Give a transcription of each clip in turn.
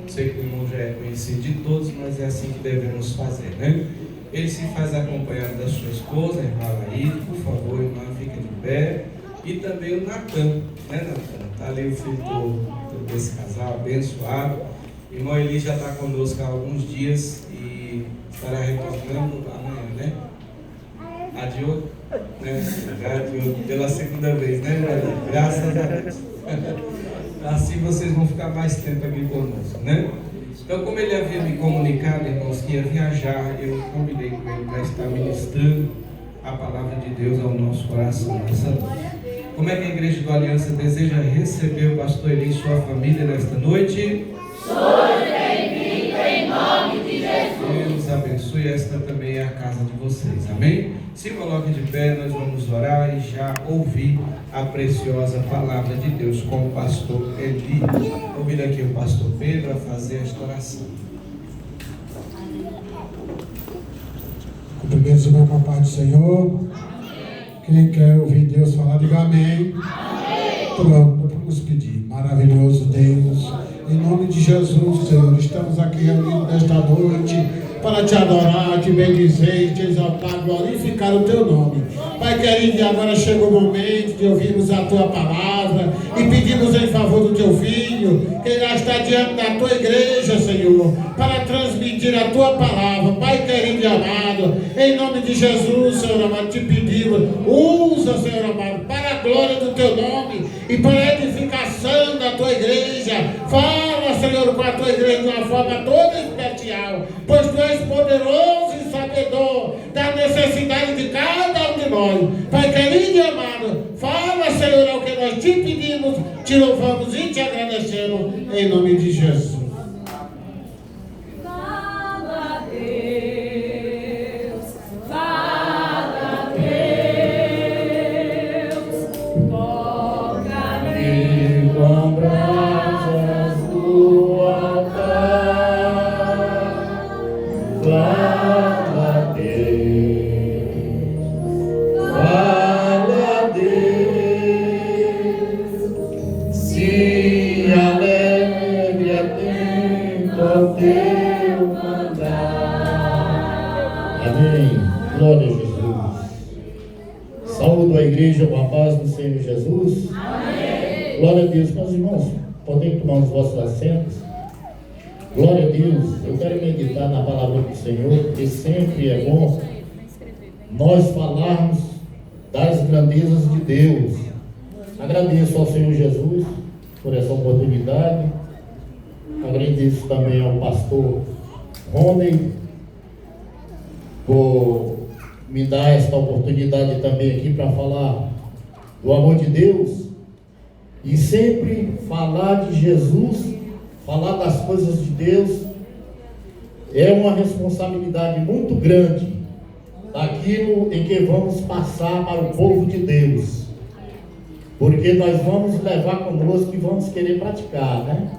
Sei que o irmão já é conhecido de todos, mas é assim que devemos fazer, né? Ele se faz acompanhado da sua esposa, irmã Laís, por favor, irmã, fica de pé. E também o Natan, né, Natan? Está ali o filho desse casal abençoado. O irmão Eli já está conosco há alguns dias e estará retornando amanhã, né? Adiou, né? Já adiou pela segunda vez, né? Graças a Deus. Assim vocês vão ficar mais tempo aqui conosco, né? Então, como ele havia me comunicado, irmãos, que ia viajar, eu combinei com ele para estar ministrando a palavra de Deus ao nosso coração nessa noite. Como é que a Igreja do Aliança deseja receber o pastor Eli e sua família nesta noite? Sois bem-vindo em nome de Jesus. Deus abençoe, esta também é a casa de vocês, amém? Se coloque de pé, nós vamos orar e já ouvir a preciosa palavra de Deus com o pastor Eli. Convido aqui o pastor Pedro a fazer esta oração. Cumprimentos o meu papai do Senhor. Quem quer ouvir Deus falar, diga amém. Pronto, vamos pedir. Maravilhoso Deus, em nome de Jesus, Senhor, estamos aqui reunidos nesta noite para te adorar, te bendizer, te exaltar, glorificar o teu nome. Pai querido, agora chegou o momento de ouvirmos a tua palavra e pedimos em favor do teu filho, que irá estar diante da tua igreja, Senhor, para transmitir a tua palavra. Pai querido e amado, em nome de Jesus, Senhor amado, te pedimos, usa, Senhor amado, para a glória do teu nome e para a edificação da tua igreja. Fala, Senhor, com a tua igreja de uma forma toda especial, pois tu és poderoso e sabedor da necessidade de cada um de nós. Pai querido e amado, fala, Senhor, é o que nós te pedimos, te louvamos e te agradecemos, em nome de Jesus. Fala, Deus, fala, Deus, toca-me com brasas do altar. Fala, Deus, fala, Deus, se alegre atento ao teu mandar. Amém. Glória a Jesus. Saúdo a igreja com a paz do Senhor Jesus. Amém. Glória a Deus. Meus irmãos, podem tomar os vossos assentos. Glória a Deus. Eu quero meditar na palavra do Senhor, porque sempre é bom nós falarmos das grandezas de Deus. Agradeço ao Senhor Jesus por essa oportunidade. Agradeço também ao pastor Rony por me dar esta oportunidade também aqui para falar do amor de Deus e sempre falar de Jesus, falar das coisas de Deus é uma responsabilidade muito grande daquilo em que vamos passar para o povo de Deus, porque nós vamos levar conosco e vamos querer praticar, né?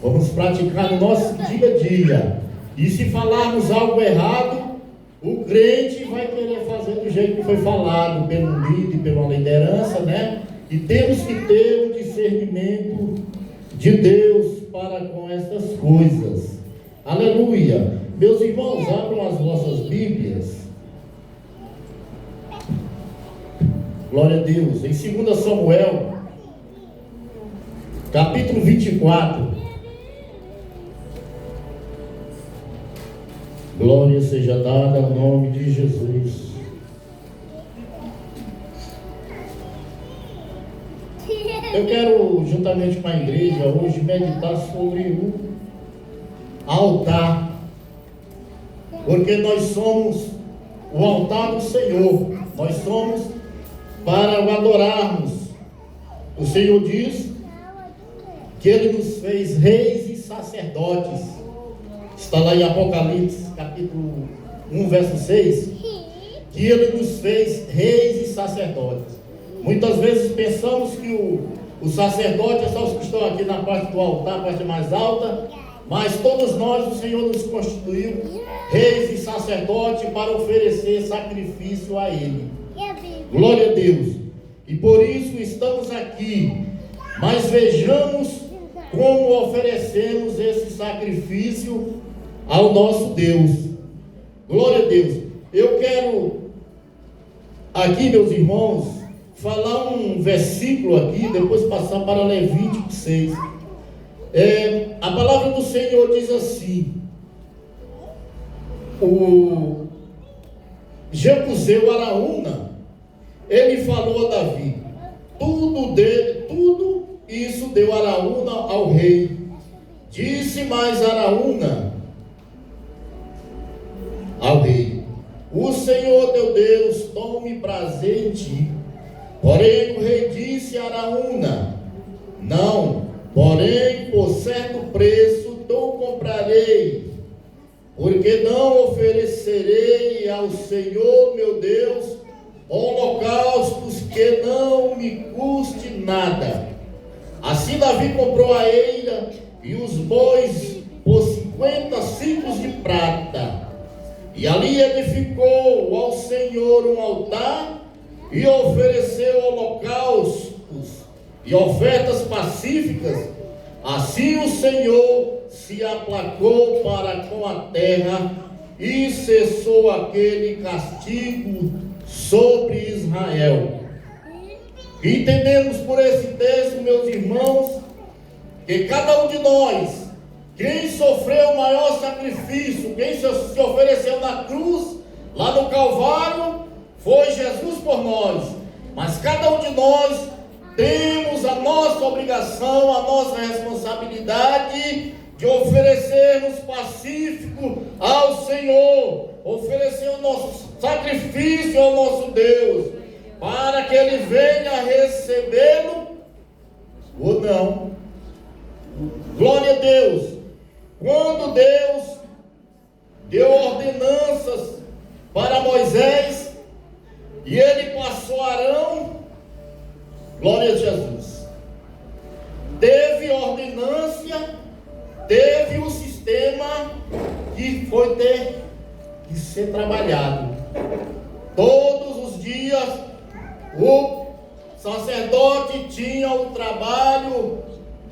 Vamos praticar no nosso dia a dia. E se falarmos algo errado, o crente vai querer fazer do jeito que foi falado pelo líder, pela liderança, né? E temos que ter o discernimento de Deus para com essas coisas. Aleluia! Meus irmãos, abram as vossas Bíblias. Glória a Deus. Em 2 Samuel, capítulo 24. Glória seja dada ao nome de Jesus. Eu quero, juntamente com a igreja, hoje meditar sobre o altar, porque nós somos o altar do Senhor, nós somos para o adorarmos. O Senhor diz que Ele nos fez reis e sacerdotes. Está lá em Apocalipse, capítulo 1, verso 6, que Ele nos fez reis e sacerdotes. Muitas vezes pensamos que o sacerdote é só os que estão aqui na parte do altar, a parte mais alta, mas todos nós, o Senhor nos constituiu reis e sacerdotes para oferecer sacrifício a Ele. Glória a Deus. E por isso estamos aqui. Mas vejamos como oferecemos esse sacrifício ao nosso Deus. Glória a Deus. Eu quero aqui, meus irmãos, falar um versículo aqui, depois passar para Levítico 6. A palavra do Senhor diz assim: o Jebuseu Araúna, ele falou a Davi, tudo isso deu Araúna ao rei. Disse mais Araúna ao rei: o Senhor teu Deus tome prazer em ti. Porém o rei disse a Araúna: não, porém por certo preço te comprarei, porque não oferecerei ao Senhor meu Deus holocaustos que não me custe nada. Assim Davi comprou a eira e os bois por 50 ciclos de prata, e ali edificou ao Senhor um altar e ofereceu holocaustos e ofertas pacíficas. Assim o Senhor se aplacou para com a terra e cessou aquele castigo sobre Israel. Entendemos por esse texto, meus irmãos, que cada um de nós, quem sofreu o maior sacrifício, quem se ofereceu na cruz, lá no Calvário, foi Jesus por nós. Mas cada um de nós temos a nossa obrigação, a nossa responsabilidade de oferecermos pacífico ao Senhor, oferecer o nosso sacrifício ao nosso Deus, para que Ele venha recebê-lo ou não. Glória a Deus. Quando Deus deu ordenanças para Moisés e ele passou Arão, glória a Jesus, teve ordenância, teve um sistema que foi ter que ser trabalhado. Todos os dias o sacerdote tinha o trabalho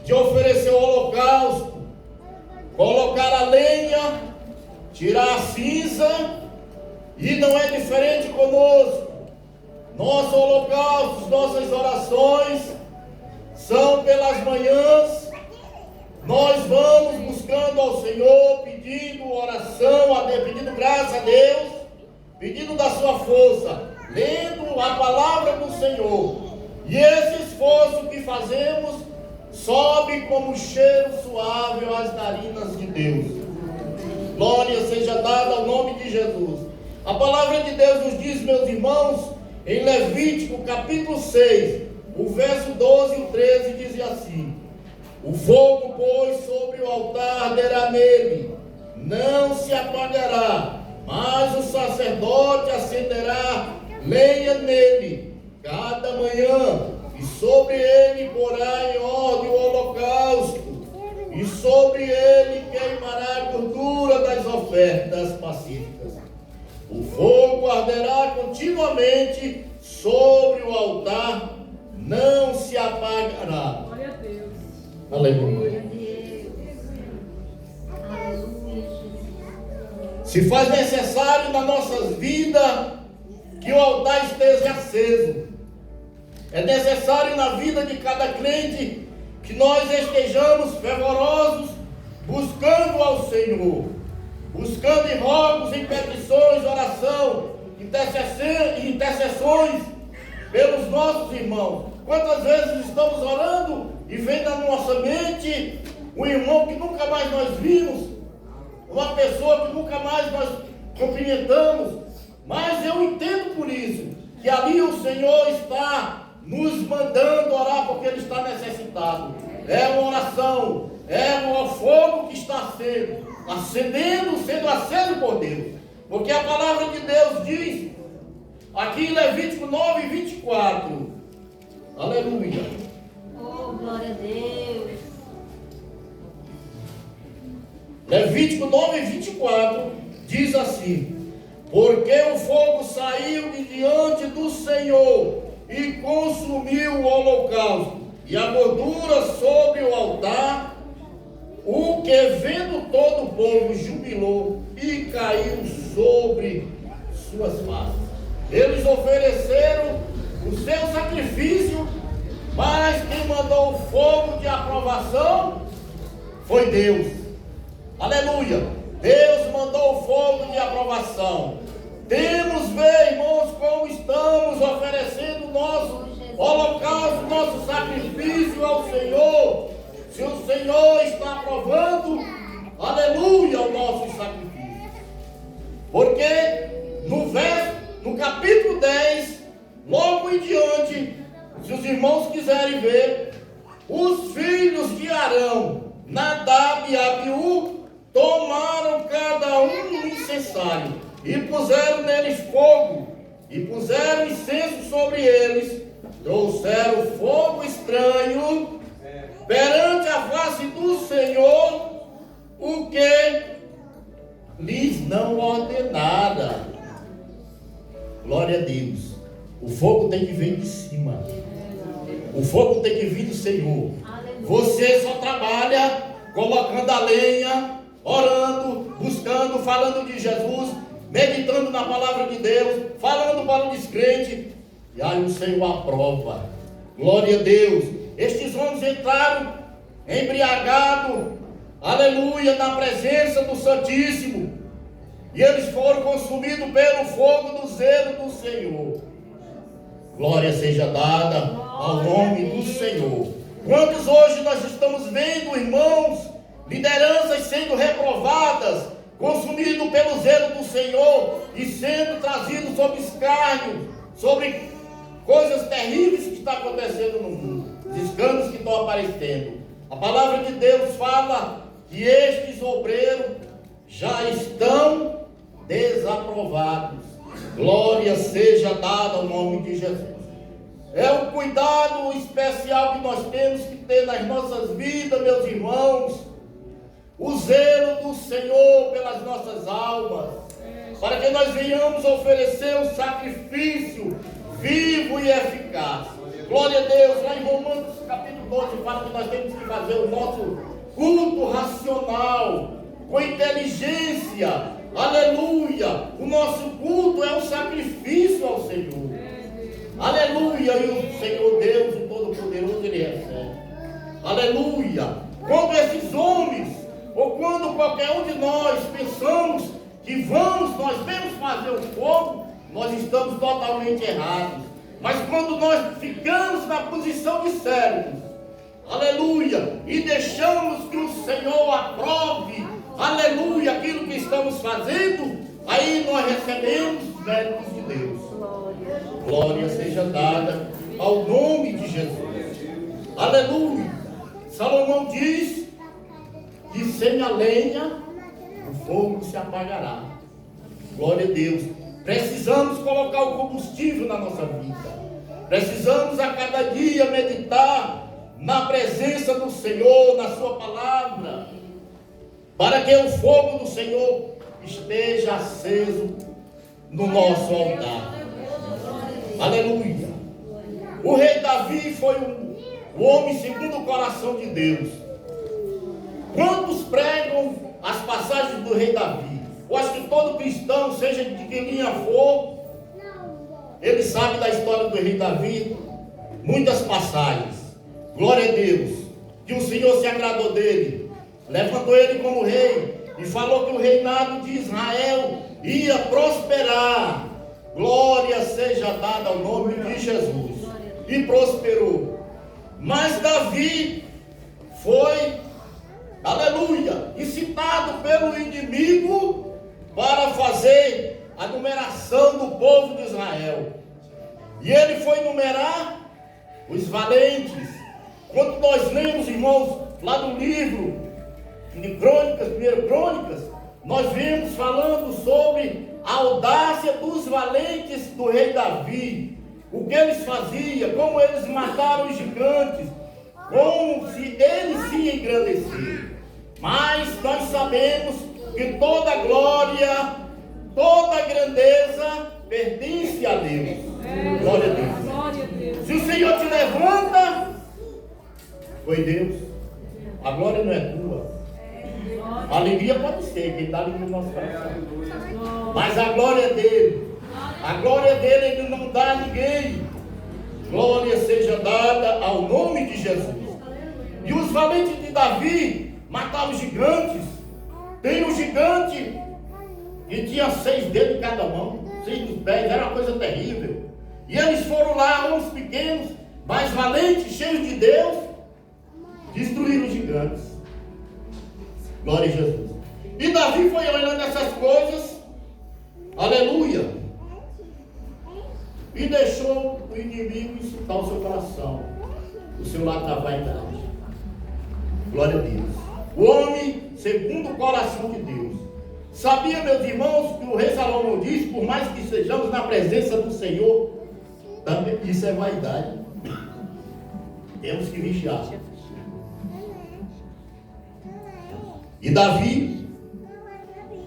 de oferecer o holocausto, colocar a lenha, tirar a cinza. E não é diferente conosco. Nossos holocaustos, nossas orações são pelas manhãs. Nós vamos buscando ao Senhor, pedindo oração, pedindo graça a Deus, pedindo da sua força, lendo a palavra do Senhor. E esse esforço que fazemos sobe como cheiro suave às narinas de Deus. Glória seja dada ao nome de Jesus. A palavra de Deus nos diz, meus irmãos, em Levítico capítulo 6, o verso 12 e 13, diz assim: o fogo, pois, sobre o altar arderá nele, não se apagará, mas o sacerdote acenderá lenha nele cada manhã, e sobre ele porá em ordem o holocausto, e sobre ele queimará a gordura das ofertas pacíficas. O fogo arderá continuamente sobre o altar, não se apagará. Glória a Deus. Aleluia. Se faz necessário na nossas vidas que o altar esteja aceso. É necessário na vida de cada crente que nós estejamos fervorosos, buscando ao Senhor, buscando em rogos, em petições, oração, intercessões pelos nossos irmãos. Quantas vezes estamos orando e vem na nossa mente um irmão que nunca mais nós vimos, uma pessoa que nunca mais nós cumprimentamos, mas eu entendo por isso, que ali o Senhor está nos mandando orar porque Ele está necessitado. É uma oração, é um fogo que está sendo aceso por Deus. Porque a palavra de Deus diz, aqui em Levítico 9, 24, aleluia. Oh, glória a Deus. Levítico 9, 24 diz assim: porque o fogo saiu de diante do Senhor e consumiu o holocausto e a gordura sobre o altar, o que vendo todo o povo jubilou e caiu sobre suas faces. Eles ofereceram o seu sacrifício, mas quem mandou o fogo de aprovação foi Deus. Aleluia! Deus mandou o fogo de aprovação. Temos ver, irmãos, como estamos oferecendo o nosso holocausto, nosso sacrifício ao Senhor. Se o Senhor está aprovando, aleluia, o nosso sacrifício. Porque no capítulo 10, logo em diante, se os irmãos quiserem ver, os filhos de Arão, Nadab e Abiú, tomaram cada um incensário e puseram neles fogo, e puseram incenso sobre eles, trouxeram fogo estranho perante a face do Senhor, o que lhes não ordenara. Glória a Deus. O fogo tem que vir de cima. O fogo tem que vir do Senhor. Você só trabalha colocando a lenha, orando, buscando, falando de Jesus, meditando na palavra de Deus, falando para o descrente, e aí o Senhor aprova. Glória a Deus. Estes homens entraram embriagados, aleluia, na presença do Santíssimo, e eles foram consumidos pelo fogo do zelo do Senhor. Glória seja dada ao nome do Senhor. Quantos hoje nós estamos vendo, irmãos, lideranças sendo reprovadas, consumidos pelo zelo do Senhor e sendo trazidos sob escárnio, sobre coisas terríveis que estão acontecendo no mundo, os escândalos que estão aparecendo. A palavra de Deus fala que estes obreiros já estão desaprovados. Glória seja dada ao nome de Jesus. É um cuidado especial que nós temos que ter nas nossas vidas, meus irmãos. O zelo do Senhor pelas nossas almas, para que nós venhamos oferecer um sacrifício vivo e eficaz. Glória a Deus. Lá em Romanos capítulo 12 fala que nós temos que fazer o nosso culto racional, com inteligência. Aleluia. O nosso culto é um sacrifício ao Senhor. Aleluia. E o Senhor Deus, o Todo-Poderoso, Ele recebe. Aleluia. Quando esses homens, ou quando qualquer um de nós pensamos que nós devemos fazer o fogo, nós estamos totalmente errados. Mas quando nós ficamos na posição de servos, aleluia, e deixamos que o Senhor aprove, aleluia, aquilo que estamos fazendo, aí nós recebemos os méritos de Deus. Glória seja dada ao nome de Jesus. Aleluia. Salomão diz que sem a lenha o fogo se apagará. Glória a Deus. Precisamos colocar o combustível na nossa vida. Precisamos a cada dia meditar na presença do Senhor, na sua palavra, para que o fogo do Senhor esteja aceso no nosso altar. Aleluia. O rei Davi foi o homem segundo o coração de Deus. Quantos pregam as passagens do rei Davi? Eu acho que todo cristão, seja de que linha for, ele sabe da história do rei Davi, muitas passagens. Glória a Deus, que o Senhor se agradou dele, levantou ele como rei e falou que o reinado de Israel ia prosperar. Glória seja dada ao nome de Jesus. E prosperou. Mas Davi foi, aleluia, incitado pelo inimigo para fazer a numeração do povo de Israel. E ele foi numerar os valentes. Quando nós lemos, irmãos, lá no livro de Crônicas, 1 Crônicas, nós vimos falando sobre a audácia dos valentes do rei Davi. O que eles faziam, como eles mataram os gigantes, como se eles se engrandeciam. Mas nós sabemos que toda glória, toda grandeza pertence a Deus. Glória a Deus. Se o Senhor te levanta, foi Deus. A glória não é tua. A alegria pode ser, que ele dá alegria no nosso coração. Mas a glória é dele. A glória dele ele não dá a ninguém. Glória seja dada ao nome de Jesus. E os valentes de Davi mataram gigantes. Tem um gigante que tinha 6 dedos em cada mão, 6 nos pés, era uma coisa terrível. E eles foram lá, uns pequenos, mas valentes, cheios de Deus, destruíram os gigantes. Glória a Jesus. E Davi foi olhando essas coisas, aleluia, e deixou o inimigo insultar o seu coração, o seu lado da vaidade. Glória a Deus. O homem segundo o coração de Deus. Sabia, meus irmãos, que o rei Salomão diz, por mais que sejamos na presença do Senhor, também isso é vaidade. Temos que vigiar. E Davi,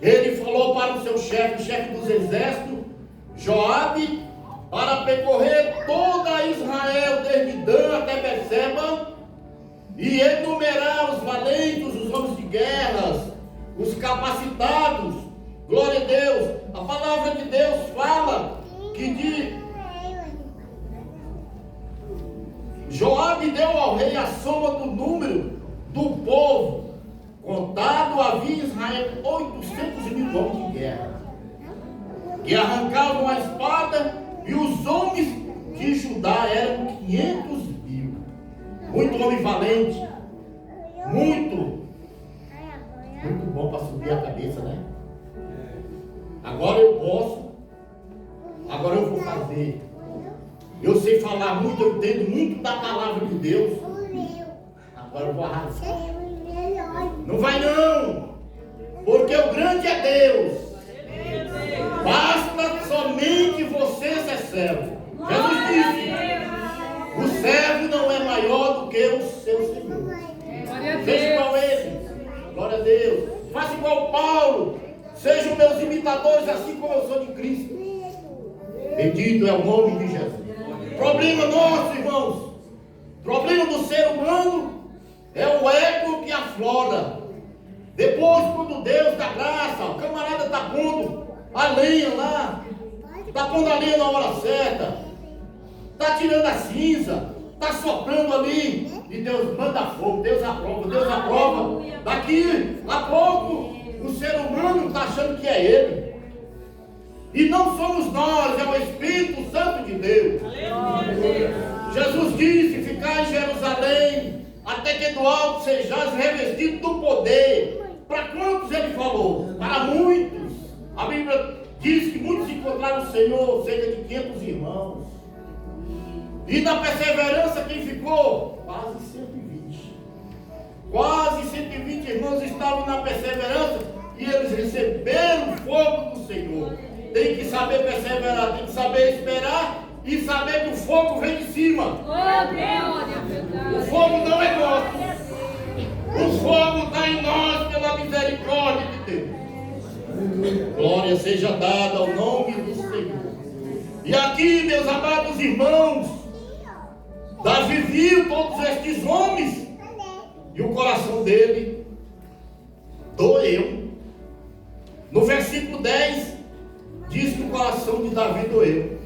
ele falou para o seu chefe, o chefe dos exércitos, Joabe, para percorrer toda Israel, desde Dan até Berseba, e enumerar os valentes, os homens de guerra, os capacitados. Glória a Deus. A palavra de Deus fala que Joabe deu ao rei a soma do número do povo. Contado havia em Israel 800.000 homens de guerra, que arrancavam a espada, e os homens de Judá eram 500.000. Muito homem valente, muito bom para subir a cabeça, né? Agora eu posso, agora eu vou fazer. Eu sei falar muito, eu entendo muito da palavra de Deus. Agora eu vou arrasar. Não vai não, porque o grande é Deus. Basta somente você ser servo. Jesus disse: o servo não é maior do que o seu Senhor. Seja igual a ele. Glória a Deus. Faça igual Paulo. Sejam meus imitadores, assim como eu sou de Cristo. Bendito é o nome de Jesus. Problema nosso, irmãos, problema do ser humano é o ego que aflora. Depois, quando Deus dá graça, o camarada está pondo a lenha lá, está pondo a lenha na hora certa, está tirando a cinza, está soprando ali, e Deus manda fogo, Deus aprova, Deus aprova. Daqui a pouco o ser humano está achando que é ele. E não somos nós, é o Espírito Santo de Deus. Jesus disse: ficar em Jerusalém, até que do alto sejais revestido do poder. Para quantos ele falou? Para muitos. A Bíblia diz que muitos encontraram o Senhor, cerca de 500 irmãos. E na perseverança quem ficou? Quase 120. Quase 120 irmãos estavam na perseverança, e eles receberam o fogo do Senhor. Tem que saber perseverar, tem que saber esperar e saber que o fogo vem de cima. O fogo não é nosso. O fogo está em nós pela misericórdia de Deus. Glória seja dada ao nome do Senhor. E aqui, meus amados irmãos, Davi viu todos estes homens e o coração dele doeu. No versículo 10 diz que o coração de Davi doeu.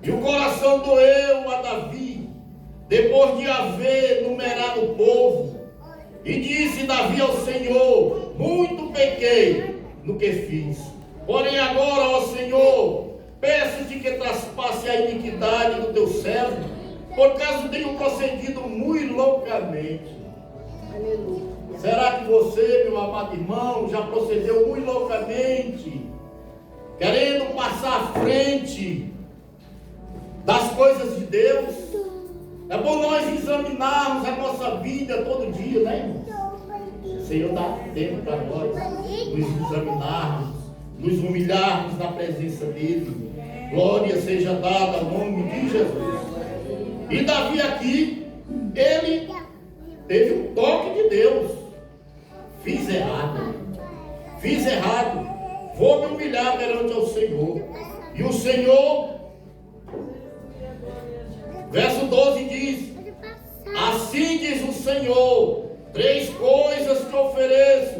E o coração doeu a Davi, depois de haver numerado o povo. E disse Davi ao Senhor: muito pequei no que fiz. Porém agora, ó Senhor, peço-te que traspasse a iniquidade do teu servo, por causa tenho procedido muito loucamente. Aleluia. Será que você, meu amado irmão, já procedeu muito loucamente, querendo passar à frente das coisas de Deus? É bom nós examinarmos a nossa vida todo dia, né, irmãos? O Senhor dá tempo para nós nos examinarmos, nos humilharmos na presença dEle. Glória seja dada ao nome de Jesus. E Davi aqui, ele teve um toque de Deus. Fiz errado, vou me humilhar perante o Senhor. E o Senhor, verso 12 diz: assim diz o Senhor: 3 coisas te ofereço,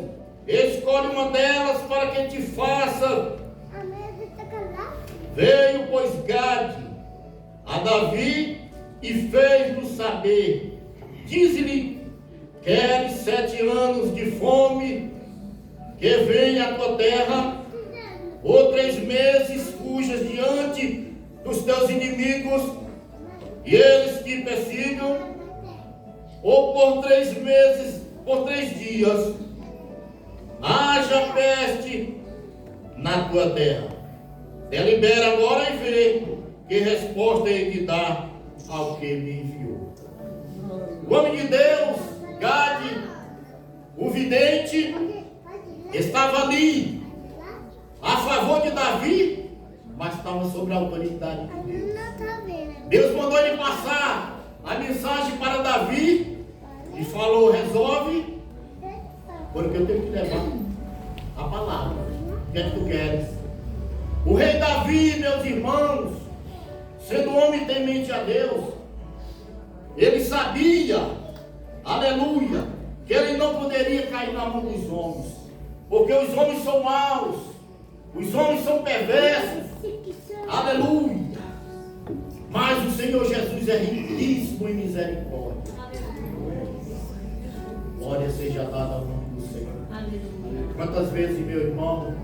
escolhe uma delas para que te faça. Veio, pois, Gade a Davi e fez-nos saber. Diz-lhe: queres 7 anos de fome que venha à tua terra, ou 3 meses fujas diante dos teus inimigos e eles te persigam, ou por 3 meses, por 3 dias, haja peste na tua terra. Delibera agora e vê que resposta ele te dá ao que me enviou. O homem de Deus, Gade, o vidente, estava ali a favor de Davi, mas estava sob a autoridade de Deus. Deus mandou ele passar a mensagem para Davi e falou: resolve, porque eu tenho que levar a palavra. O que é que tu queres? O rei Davi, meus irmãos, sendo homem temente a Deus, ele sabia, aleluia, que ele não poderia cair na mão dos homens, porque os homens são maus, os homens são perversos, aleluia. Mas o Senhor Jesus é riquíssimo em misericórdia. Glória seja dada ao nome do Senhor. Quantas vezes, meu irmão,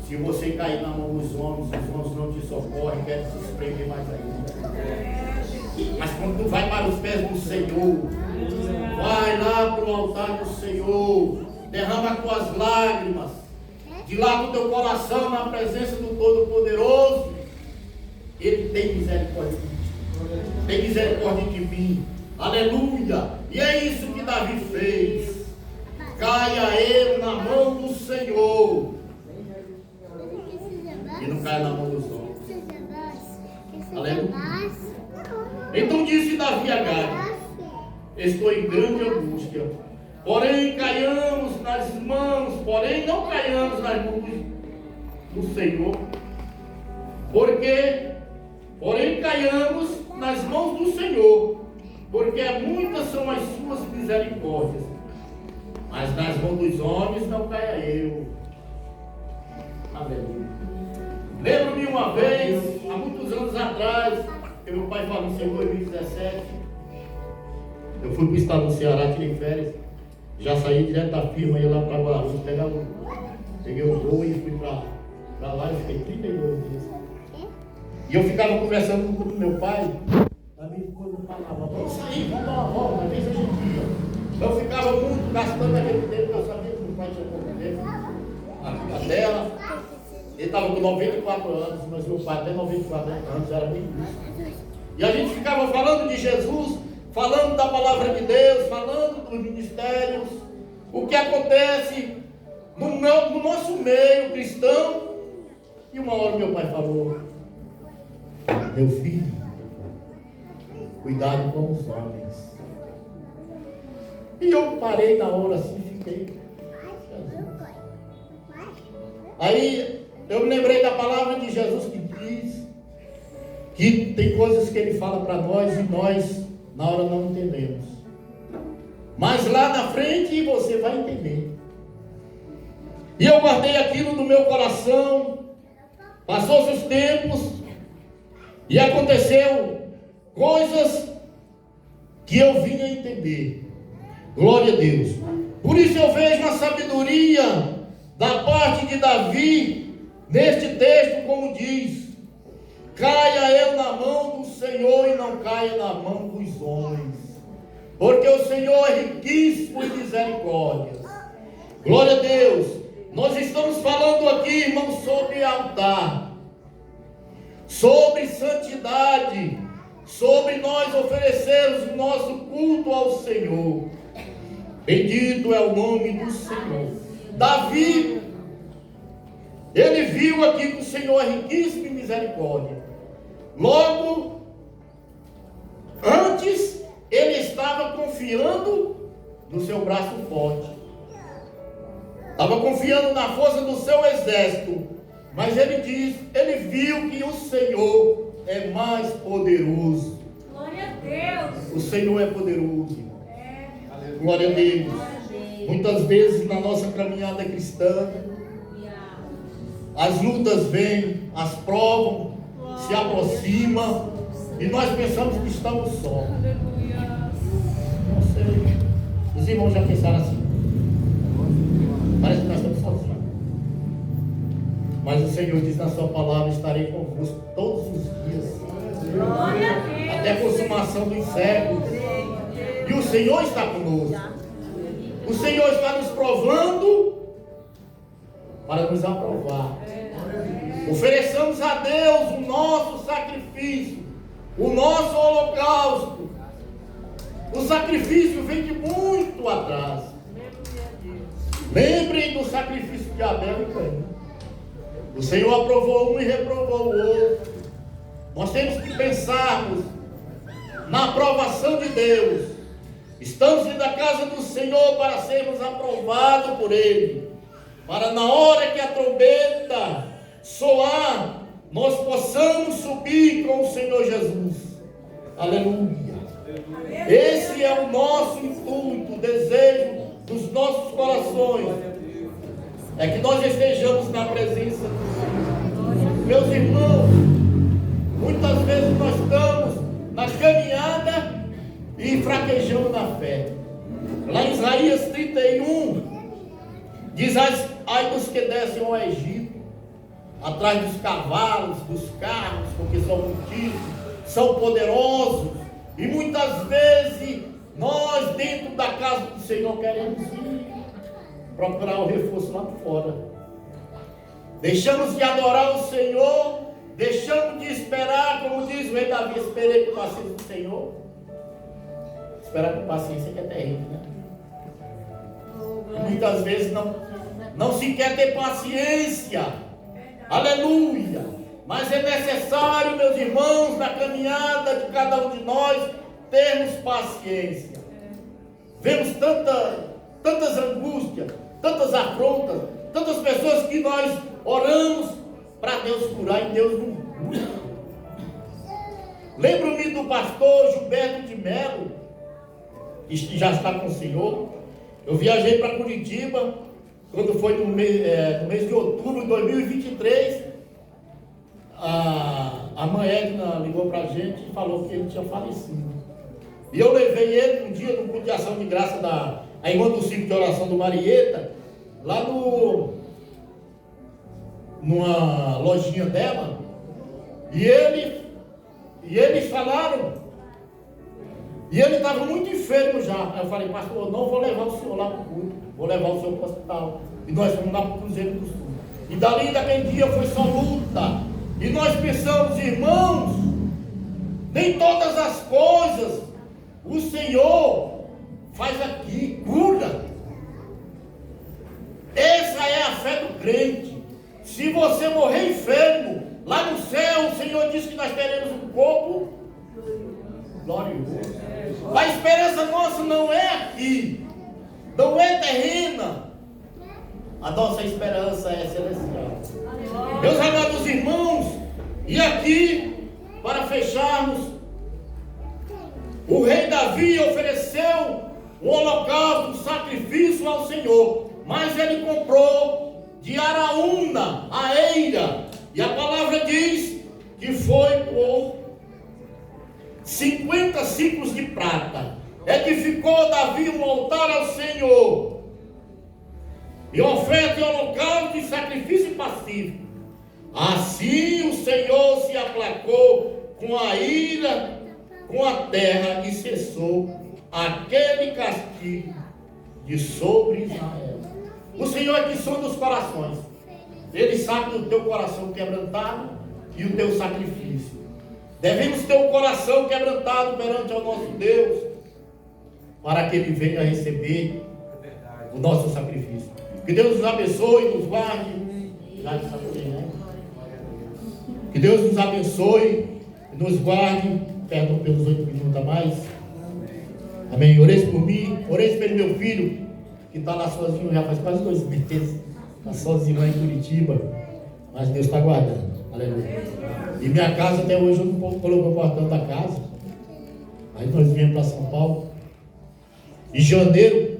se você cair na mão dos homens, os homens não te socorrem, querem te espremer mais ainda. Mas quando tu vai para os pés do Senhor, vai lá para o altar do Senhor, derrama as tuas lágrimas, dilata o teu coração na presença do Todo-Poderoso, Ele tem misericórdia de ti, tem misericórdia de mim, aleluia. E é isso que Davi fez. Caia ele na mão do Senhor e não caia na mão dos homens. Aleluia. Então disse Davi a Gade: estou em grande angústia, porém não caiamos nas mãos do Senhor, porém caiamos nas mãos do Senhor, porque muitas são as suas misericórdias, mas nas mãos dos homens não caia eu. Aleluia. Lembro-me uma vez, há muitos anos atrás, que meu pai faleceu em 2017. Eu fui para o estado do Ceará, tirei férias. Já saí direto da firma, ia lá para Guarulhos, peguei o voo e fui para lá, eu fiquei 32 dias. E eu ficava conversando com o meu pai, a minha esposa falava: vamos sair, vamos dar uma volta, às vezes a gente ia. Eu ficava muito gastando aquele tempo, eu sabia que meu pai tinha pouco tempo, a filha dela. Ele estava com 94 anos, mas meu pai até 94 anos era bem isso. E a gente ficava falando de Jesus, falando da palavra de Deus, falando dos ministérios, o que acontece no nosso meio cristão. E uma hora meu pai falou: meu filho, cuidado com os homens. E eu parei na hora assim, fiquei. Aí eu me lembrei da palavra de Jesus que diz que tem coisas que Ele fala para nós e nós na hora não entendemos. Mas lá na frente você vai entender. E eu guardei aquilo no meu coração. Passou os tempos e aconteceu coisas que eu vim a entender. Glória a Deus. Por isso eu vejo a sabedoria da parte de Davi neste texto, como diz: caia eu na mão do Senhor e não caia na mão dos homens, porque o Senhor é riquíssimo em misericórdia. Glória a Deus. Nós estamos falando aqui, irmãos, sobre altar, sobre santidade, sobre nós oferecermos o nosso culto ao Senhor. Bendito é o nome do Senhor. Davi, ele viu aqui que o Senhor é riquíssimo em misericórdia. Logo, antes, ele estava confiando no seu braço forte. Estava confiando na força do seu exército. Mas ele viu que o Senhor é mais poderoso. Glória a Deus. O Senhor é poderoso. Glória a Deus. Muitas vezes na nossa caminhada cristã, as lutas vêm, as provas se aproximam e nós pensamos que estamos só. Não sei. Os irmãos já pensaram assim. Parece que nós estamos sozinhos. Mas o Senhor diz na sua palavra: estarei convosco todos os dias, até a consumação dos séculos. E o Senhor está conosco. O Senhor está nos provando para nos aprovar. Ofereçamos a Deus o nosso sacrifício, o nosso holocausto. O sacrifício vem de muito atrás. Lembrem do sacrifício de Abel e Caim. O Senhor aprovou um e reprovou o outro. Nós temos que pensarmos na aprovação de Deus. Estamos indo à casa do Senhor para sermos aprovados por Ele, para na hora que a trombeta soar, nós possamos subir com o Senhor Jesus. Aleluia. Esse é o nosso intuito, o desejo dos nossos corações, é que nós estejamos na presença do Senhor. Meus irmãos, muitas vezes nós estamos na caminhada e fraquejamos na fé. Lá em Isaías 31 diz: ai dos que descem ao Egito, atrás dos cavalos, dos carros, porque são muitos, são poderosos. E muitas vezes nós, dentro da casa do Senhor, queremos ir procurar o reforço lá fora. Deixamos de adorar o Senhor, deixamos de esperar, como diz o rei Davi: esperei com paciência do Senhor. Esperar com paciência que é terrível, né? E muitas vezes não se quer ter paciência. Aleluia! Mas é necessário, meus irmãos, na caminhada de cada um de nós, termos paciência. Vemos tantas angústias, tantas afrontas, tantas pessoas que nós oramos para Deus curar e Deus não cura. Lembro-me do pastor Gilberto de Melo, que já está com o Senhor. Eu viajei para Curitiba, quando foi no mês de outubro de 2023. A mãe Edna ligou para a gente e falou que ele tinha falecido. E eu levei ele um dia no culto de ação de graça da irmã do ciclo de oração do Marieta, lá numa lojinha dela. E eles falaram, e ele estava muito enfermo já. Aí eu falei: pastor, não vou levar o senhor lá para o culto, vou levar o senhor para o hospital. E nós fomos lá para o Cruzeiro do Sul. E dali daquele dia foi só luta. E nós pensamos: irmãos, nem todas as coisas o Senhor faz aqui, cura. Essa é a fé do crente. Se você morrer enfermo, lá no céu o Senhor diz que nós teremos um corpo glorioso. A esperança nossa não é aqui, não é terrena. A nossa esperança é celestial. Meus amados irmãos, e aqui, para fecharmos, o rei Davi ofereceu um holocausto, um sacrifício ao Senhor, mas ele comprou de Araúna a eira, e a palavra diz que foi por 50 ciclos de prata. Edificou Davi um altar ao Senhor, e oferta e holocausto e sacrifício pacífico. Assim o Senhor se aplacou com a ira, com a terra, e cessou aquele castigo de sobre Israel. O Senhor é que sonda os corações. Ele sabe do teu coração quebrantado e o teu sacrifício. Devemos ter um coração quebrantado perante ao nosso Deus, para que Ele venha receber o nosso sacrifício. Que Deus nos abençoe e nos guarde. Que Deus nos abençoe e nos guarde. Perdão pelos 8 minutos a mais. Amém. Orei por mim, orei pelo meu filho, que está lá sozinho já faz quase 2 meses. Está sozinho lá em Curitiba. Mas Deus está guardando. Aleluia. E minha casa até hoje eu não coloquei o portão da casa. Aí nós viemos para São Paulo. Em janeiro,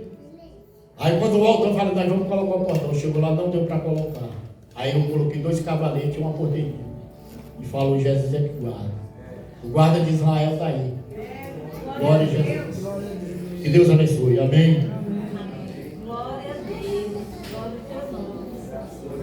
Aí quando o Aldão fala, nós vamos colocar o portão, chegou lá, não deu para colocar. Aí eu coloquei 2 cavaletes e uma porteirinha. E falou, Jesus é que guarda. O guarda de Israel está aí. Glória a Jesus. Que Deus abençoe. Amém.